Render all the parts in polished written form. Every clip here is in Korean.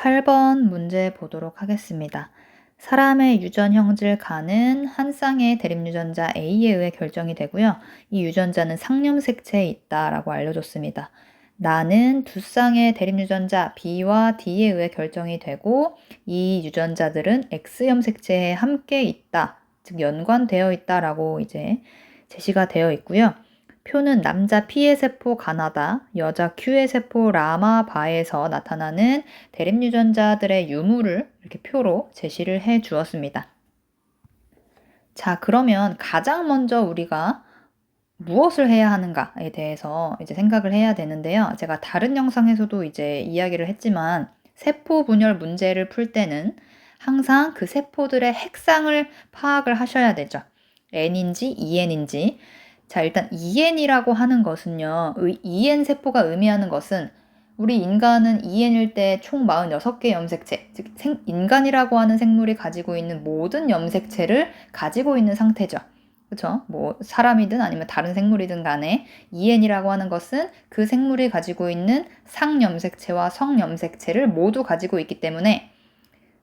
8번 문제 보도록 하겠습니다. 사람의 유전 형질 가는 한 쌍의 대립유전자 A에 의해 결정이 되고요. 이 유전자는 상념색체에 있다라고 알려줬습니다. 나는 두 쌍의 대립유전자 B와 D에 의해 결정이 되고 이 유전자들은 X염 색체에 함께 있다, 즉 연관되어 있다라고 이제 제시가 되어 있고요. 표는 남자 P의 세포 가나다, 여자 Q의 세포 라마바에서 나타나는 대립유전자들의 유무를 이렇게 표로 제시를 해 주었습니다. 자, 그러면 가장 먼저 우리가 무엇을 해야 하는가에 대해서 이제 생각을 해야 되는데요. 제가 다른 영상에서도 이제 이야기를 했지만 세포 분열 문제를 풀 때는 항상 그 세포들의 핵상을 파악을 하셔야 되죠. N인지 EN인지. 자, 일단 EN이라고 하는 것은요. EN 세포가 의미하는 것은 우리 인간은 EN일 때 총 46개 염색체, 즉 인간이라고 하는 생물이 가지고 있는 모든 염색체를 가지고 있는 상태죠. 그렇죠? 뭐 사람이든 아니면 다른 생물이든 간에 EN이라고 하는 것은 그 생물이 가지고 있는 상염색체와 성염색체를 모두 가지고 있기 때문에,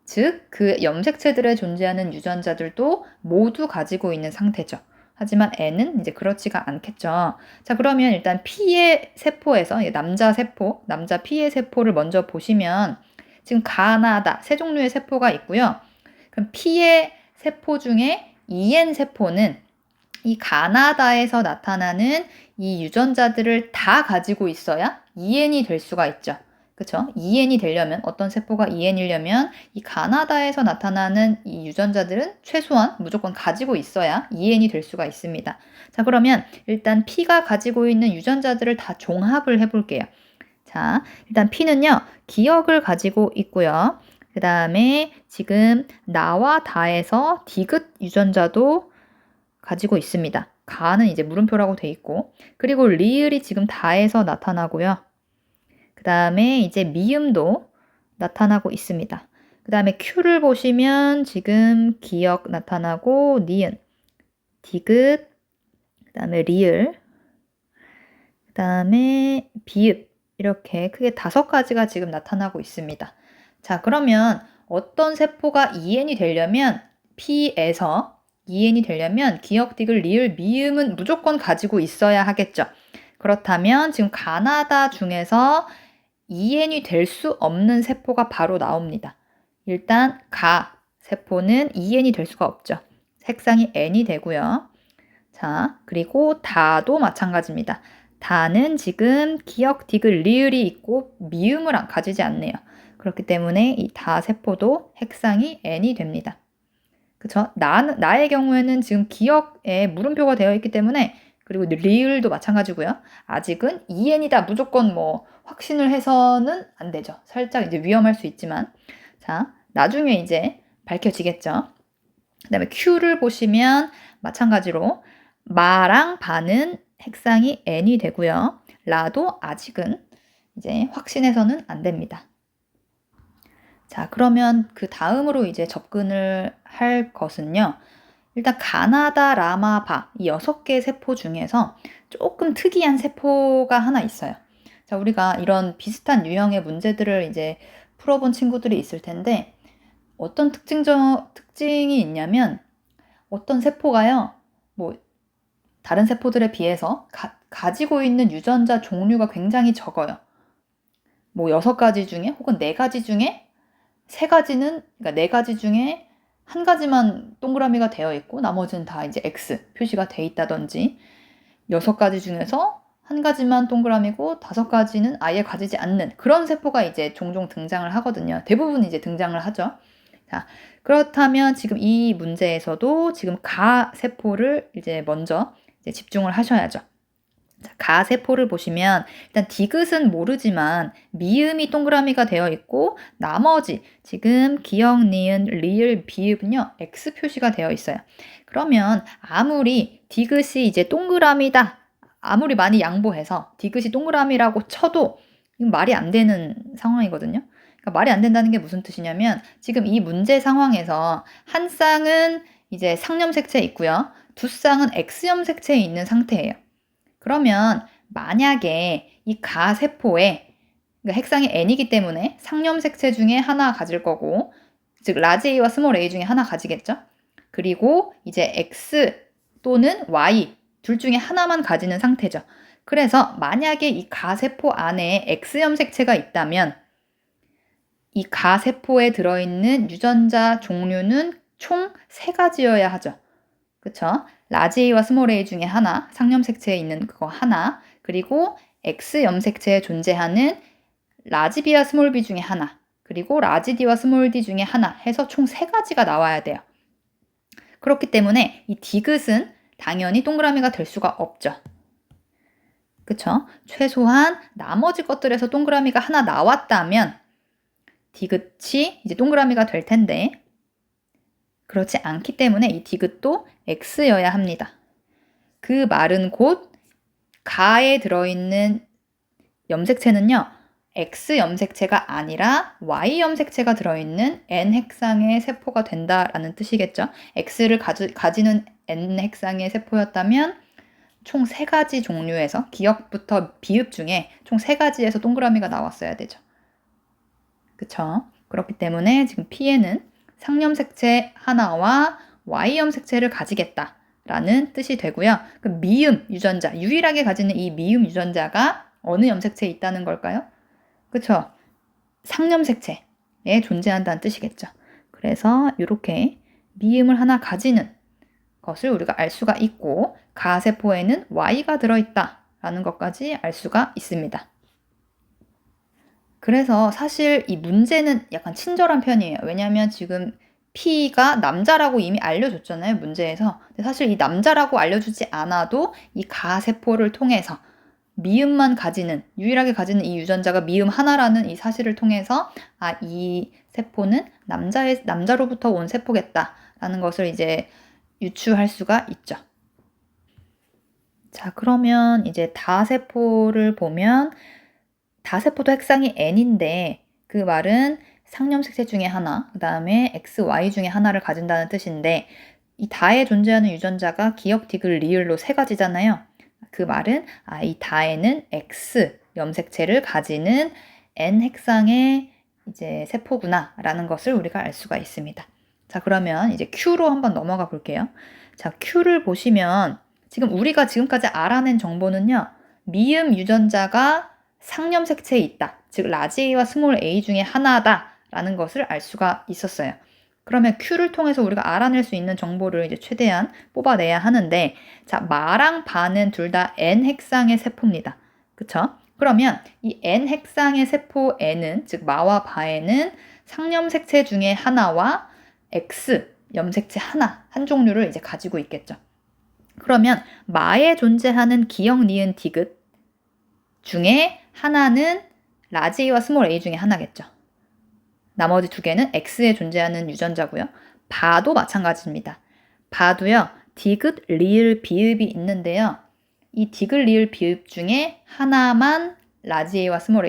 즉 그 염색체들에 존재하는 유전자들도 모두 가지고 있는 상태죠. 하지만 N은 이제 그렇지가 않겠죠. 자, 그러면 일단 P의 세포에서 남자 세포, 남자 P의 세포를 먼저 보시면 지금 가나다 세 종류의 세포가 있고요. 그럼 P의 세포 중에 EN 세포는 이 가나다에서 나타나는 이 유전자들을 다 가지고 있어야 EN이 될 수가 있죠. 그쵸? EN이 되려면, 어떤 세포가 EN이려면 이 가나다에서 나타나는 이 유전자들은 최소한 무조건 가지고 있어야 EN이 될 수가 있습니다. 자, 그러면 일단 P가 가지고 있는 유전자들을 다 종합을 해볼게요. 자, 일단 P는요, 기억을 가지고 있고요. 그 다음에 지금 나와 다에서 디귿 유전자도 가지고 있습니다. 가는 이제 물음표라고 돼 있고, 그리고 리을이 지금 다에서 나타나고요. 그 다음에 이제 미음도 나타나고 있습니다. 그 다음에 Q를 보시면 지금 기역 나타나고, 니은, 디귿, 그 다음에 리을, 그 다음에 비읍, 이렇게 크게 5가지가 지금 나타나고 있습니다. 자, 그러면 어떤 세포가 EN이 되려면, P에서 EN이 되려면 기역, 디귿, 리을, 미음은 무조건 가지고 있어야 하겠죠. 그렇다면 지금 가나다 중에서 EN이 될 수 없는 세포가 바로 나옵니다. 일단 가 세포는 EN이 될 수가 없죠. 색상이 N이 되고요. 자, 그리고 다도 마찬가지입니다. 다는 지금 기역, 디귿, 리을이 있고 미음을 가지지 않네요. 그렇기 때문에 이 다 세포도 색상이 N이 됩니다. 그쵸? 나의 경우에는 지금 기역에 물음표가 되어 있기 때문에, 그리고 리을도 마찬가지고요. 아직은 EN이다 무조건 뭐 확신을 해서는 안 되죠. 살짝 이제 위험할 수 있지만, 자, 나중에 이제 밝혀지겠죠. 그 다음에 Q를 보시면 마찬가지로 마랑 바는 색상이 N이 되고요. 라도 아직은 이제 확신해서는 안 됩니다. 자, 그러면 그 다음으로 이제 접근을 할 것은요. 일단 가나다 라마바, 이 6개 세포 중에서 조금 특이한 세포가 하나 있어요. 자, 우리가 이런 비슷한 유형의 문제들을 이제 풀어본 친구들이 있을 텐데, 어떤 특징이 있냐면, 어떤 세포가요, 뭐 다른 세포들에 비해서 가지고 있는 유전자 종류가 굉장히 적어요. 뭐 6가지 중에 혹은 4가지 중에 3가지는, 그러니까 4가지 중에 1가지만 동그라미가 되어 있고 나머지는 다 이제 X 표시가 돼 있다든지, 6가지 중에서 1가지만 동그라미고 5가지는 아예 가지지 않는 그런 세포가 이제 종종 등장을 하거든요. 대부분 이제 등장을 하죠. 자, 그렇다면 지금 이 문제에서도 지금 가 세포를 이제 먼저 이제 집중을 하셔야죠. 자, 가 세포를 보시면 일단 디귿은 모르지만 미음이 동그라미가 되어 있고 나머지 지금 기역, 니은, 리을, 비읍은요 X 표시가 되어 있어요. 그러면 아무리 디귿이 이제 동그라미다, 아무리 많이 양보해서 디귿이 동그라미라고 쳐도 이건 말이 안 되는 상황이거든요. 그러니까 말이 안 된다는 게 무슨 뜻이냐면, 지금 이 문제 상황에서 한 쌍은 이제 상염색체에 있고요. 두 쌍은 X염색체에 있는 상태예요. 그러면 만약에 이 가세포에 그러니까 핵상이 n이기 때문에 상념색체 중에 하나 가질 거고, 즉 라지 a와 스몰 a 중에 하나 가지겠죠. 그리고 이제 x 또는 y 둘 중에 하나만 가지는 상태죠. 그래서 만약에 이 가세포 안에 X염 색체가 있다면 이 가세포에 들어있는 유전자 종류는 총 3가지여야 하죠. 그쵸? 라지 A와 스몰 a 중에 하나, 상염 색체에 있는 그거 하나, 그리고 X염 색체에 존재하는 라지 B와 스몰 b 중에 하나, 그리고 라지 D와 스몰 d 중에 하나 해서 총 3가지가 나와야 돼요. 그렇기 때문에 이 디귿은 당연히 동그라미가 될 수가 없죠. 그쵸? 최소한 나머지 것들에서 동그라미가 하나 나왔다면 디귿이 이제 동그라미가 될 텐데, 그렇지 않기 때문에 이 디귿도 X여야 합니다. 그 말은 곧 가에 들어있는 염색체는요, X 염색체가 아니라 Y 염색체가 들어있는 N 핵상의 세포가 된다라는 뜻이겠죠. X를 가지는 N 핵상의 세포였다면 총 3가지 종류에서 기역부터 비읍 중에 총 3가지에서 동그라미가 나왔어야 되죠. 그쵸? 그렇기 때문에 지금 P에는 상염색체 하나와 Y염색체를 가지겠다라는 뜻이 되고요. 그 미음 유전자, 유일하게 가지는 이 미음 유전자가 어느 염색체에 있다는 걸까요? 그쵸? 상염색체에 존재한다는 뜻이겠죠. 그래서 이렇게 미음을 하나 가지는 것을 우리가 알 수가 있고, 가세포에는 Y가 들어있다라는 것까지 알 수가 있습니다. 그래서 사실 이 문제는 약간 친절한 편이에요. 왜냐하면 지금 P가 남자라고 이미 알려줬잖아요, 문제에서. 근데 사실 이 남자라고 알려주지 않아도 이 가세포를 통해서 미음만 가지는, 유일하게 가지는 이 유전자가 미음 하나라는 이 사실을 통해서 이 세포는 남자로부터 온 세포겠다라는 것을 이제 유추할 수가 있죠. 자, 그러면 이제 다세포를 보면 다세포도 핵상이 n인데 그 말은 상념색체 중에 하나, 그 다음에 x, y 중에 하나를 가진다는 뜻인데 이 다에 존재하는 유전자가 기역, 디귿, 리을로 3가지잖아요. 그 말은 이 다에는 x 염색체를 가지는 n 핵상의 이제 세포구나라는 것을 우리가 알 수가 있습니다. 자, 그러면 이제 Q로 한번 넘어가 볼게요. 자, Q를 보시면 지금 우리가 지금까지 알아낸 정보는요, 미음 유전자가 상염색체에 있다. 즉 라지 A와 스몰 a 중에 하나다라는 것을 알 수가 있었어요. 그러면 Q를 통해서 우리가 알아낼 수 있는 정보를 이제 최대한 뽑아내야 하는데, 자, 마랑 바는 둘 다 N 핵상의 세포입니다. 그쵸? 그러면 이 N 핵상의 세포 N은, 즉 마와 바에는 상염색체 중에 하나와 X 염색체 한 종류를 이제 가지고 있겠죠. 그러면 마에 존재하는 기역, 니은, 디귿 중에 하나는 라지 A와 스몰 a 중에 하나겠죠. 나머지 2개는 X에 존재하는 유전자고요. 바도 마찬가지입니다. 바도요, 디귿, 리을, 비읍이 있는데요. 이 디귿, 리을, 비읍 중에 하나만 라지 A와 스몰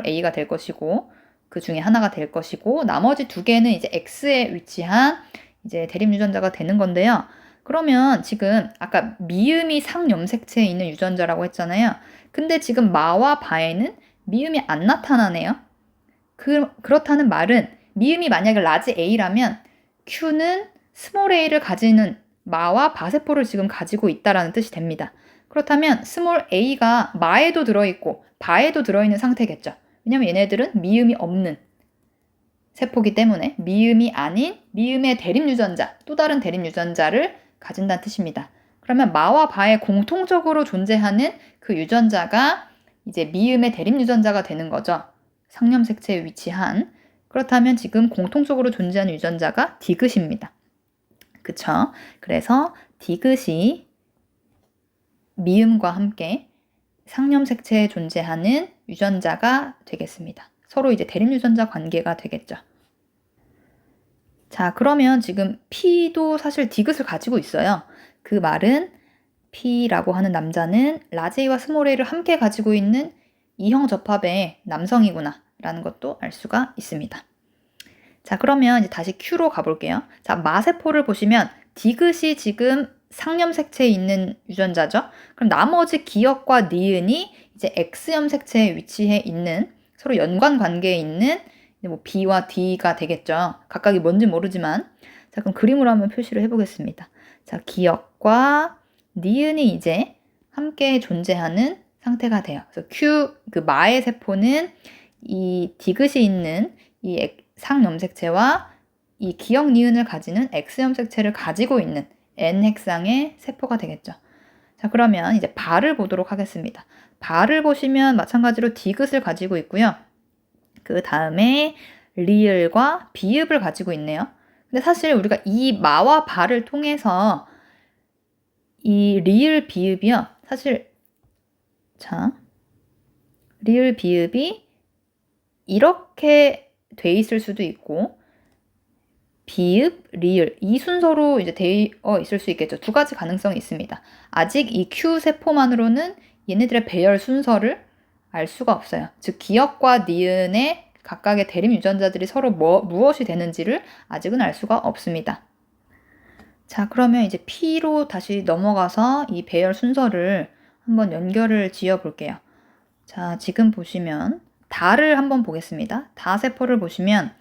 A가 될 것이고, 그 중에 하나가 될 것이고, 나머지 2개는 이제 X에 위치한 이제 대립 유전자가 되는 건데요. 그러면 지금 아까 미음이 상염색체에 있는 유전자라고 했잖아요. 근데 지금 마와 바에는 미음이 안 나타나네요. 그렇다는 말은 미음이 만약에 라지 A라면 Q는 스몰 a를 가지는 마와 바세포를 지금 가지고 있다라는 뜻이 됩니다. 그렇다면 스몰 a가 마에도 들어있고 바에도 들어있는 상태겠죠. 왜냐면 얘네들은 미음이 없는 세포기 때문에 미음이 아닌 미음의 대립 유전자, 또 다른 대립 유전자를 가진다는 뜻입니다. 그러면 마와 바에 공통적으로 존재하는 그 유전자가 이제 미음의 대립 유전자가 되는 거죠. 상염색체에 위치한. 그렇다면 지금 공통적으로 존재하는 유전자가 디귿입니다. 그쵸? 그래서 디귿이 미음과 함께 상염색체에 존재하는 유전자가 되겠습니다. 서로 이제 대립 유전자 관계가 되겠죠. 자, 그러면 지금 P도 사실 디귿을 가지고 있어요. 그 말은 P라고 하는 남자는 라지 A와 스몰 a를 함께 가지고 있는 이형 접합의 남성이구나 라는 것도 알 수가 있습니다. 자, 그러면 이제 다시 Q로 가볼게요. 자, 마세포를 보시면 디귿이 지금 상념색체에 있는 유전자죠. 그럼 나머지 기역과 니은이 이제 X염색체에 위치해 있는 서로 연관 관계에 있는 뭐 B와 D가 되겠죠. 각각이 뭔지 모르지만. 자, 그럼 그림으로 한번 표시를 해보겠습니다. 자, 기역과 니은이 이제 함께 존재하는 상태가 돼요. 그래서 그 마의 세포는 이 디귿이 있는 이 상염색체와 이 기역 니은을 가지는 X염색체를 가지고 있는 N핵상의 세포가 되겠죠. 자, 그러면 이제 발을 보도록 하겠습니다. 발을 보시면 마찬가지로 디귿을 가지고 있고요. 그 다음에 리을과 비읍을 가지고 있네요. 근데 사실 우리가 이 마와 발을 통해서 이 리을 비읍이요. 사실 자, 리을 비읍이 이렇게 돼 있을 수도 있고 비읍, 리을 이 순서로 이제 되어 있을 수 있겠죠. 두 가지 가능성이 있습니다. 아직 이 Q 세포만으로는 얘네들의 배열 순서를 알 수가 없어요. 즉 기역과 니은의 각각의 대립 유전자들이 서로 무엇이 되는지를 아직은 알 수가 없습니다. 자, 그러면 이제 P로 다시 넘어가서 이 배열 순서를 한번 연결을 지어 볼게요. 자, 지금 보시면 다를 한번 보겠습니다. 다 세포를 보시면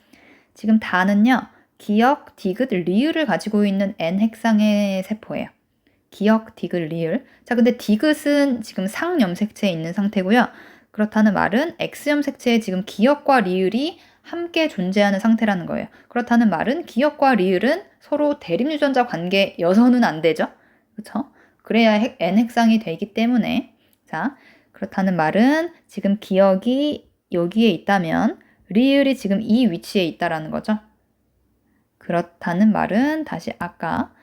지금 다는요. 기역, 디귿, 리을을 가지고 있는 N핵상의 세포예요. 기역, 디귿, 리을. 자, 근데 디귿은 지금 상염색체에 있는 상태고요. 그렇다는 말은 X염색체에 지금 기역과 리을이 함께 존재하는 상태라는 거예요. 그렇다는 말은 기역과 리을은 서로 대립 유전자 관계여서는 안 되죠. 그렇죠? 그래야 N핵상이 되기 때문에 자, 그렇다는 말은 지금 기역이 여기에 있다면 리을이 지금 이 위치에 있다라는 거죠. 그렇다는 말은 다시 아까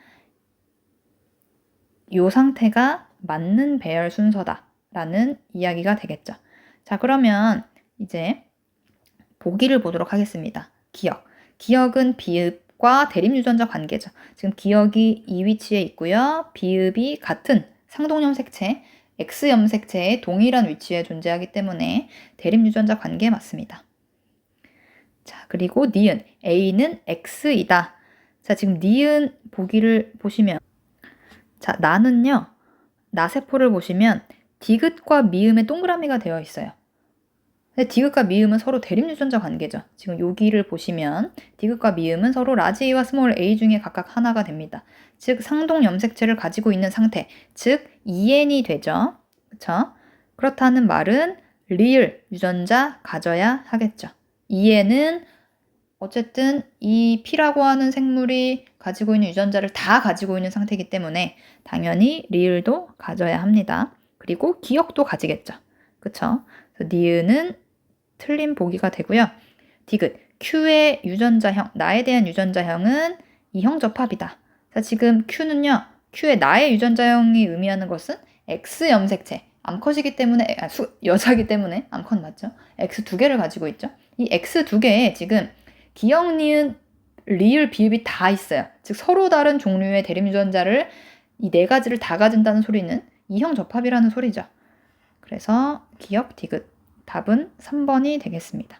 이 상태가 맞는 배열 순서다라는 이야기가 되겠죠. 자, 그러면 이제 보기를 보도록 하겠습니다. 기역. 기역은 비읍과 대립 유전자 관계죠. 지금 기역이 이 위치에 있고요. 비읍이 같은 상동염색체, X염색체의 동일한 위치에 존재하기 때문에 대립 유전자 관계에 맞습니다. 자, 그리고 니은. A는 X이다. 자, 지금 니은 보기를 보시면 자, 나는요. 나세포를 보시면 디귿과 미음의 동그라미가 되어 있어요. 근데 디귿과 미음은 서로 대립 유전자 관계죠. 지금 여기를 보시면 디귿과 미음은 서로 라지 A와 스몰 a 중에 각각 하나가 됩니다. 즉 상동 염색체를 가지고 있는 상태, 즉 EN이 되죠. 그렇죠? 그렇다는 말은 리을 유전자 가져야 하겠죠. EN은 어쨌든 이 P라고 하는 생물이 가지고 있는 유전자를 다 가지고 있는 상태이기 때문에 당연히 리을도 가져야 합니다. 그리고 기역도 가지겠죠. 그쵸? 그래서 니은은 틀린 보기가 되고요. 디귿, Q의 유전자형, 나에 대한 유전자형은 이형 접합이다. 자, 지금 Q는요. Q의 나의 유전자형이 의미하는 것은 X염색체, 암컷이기 때문에 여자이기 때문에 암컷 맞죠? X 두 개를 가지고 있죠. 이 X 두 개에 지금 기역, 니은, 리을, 비읍이 다 있어요. 즉 서로 다른 종류의 대립 유전자를 이 네 가지를 다 가진다는 소리는 이형 접합이라는 소리죠. 그래서 기역, 디귿 답은 3번이 되겠습니다.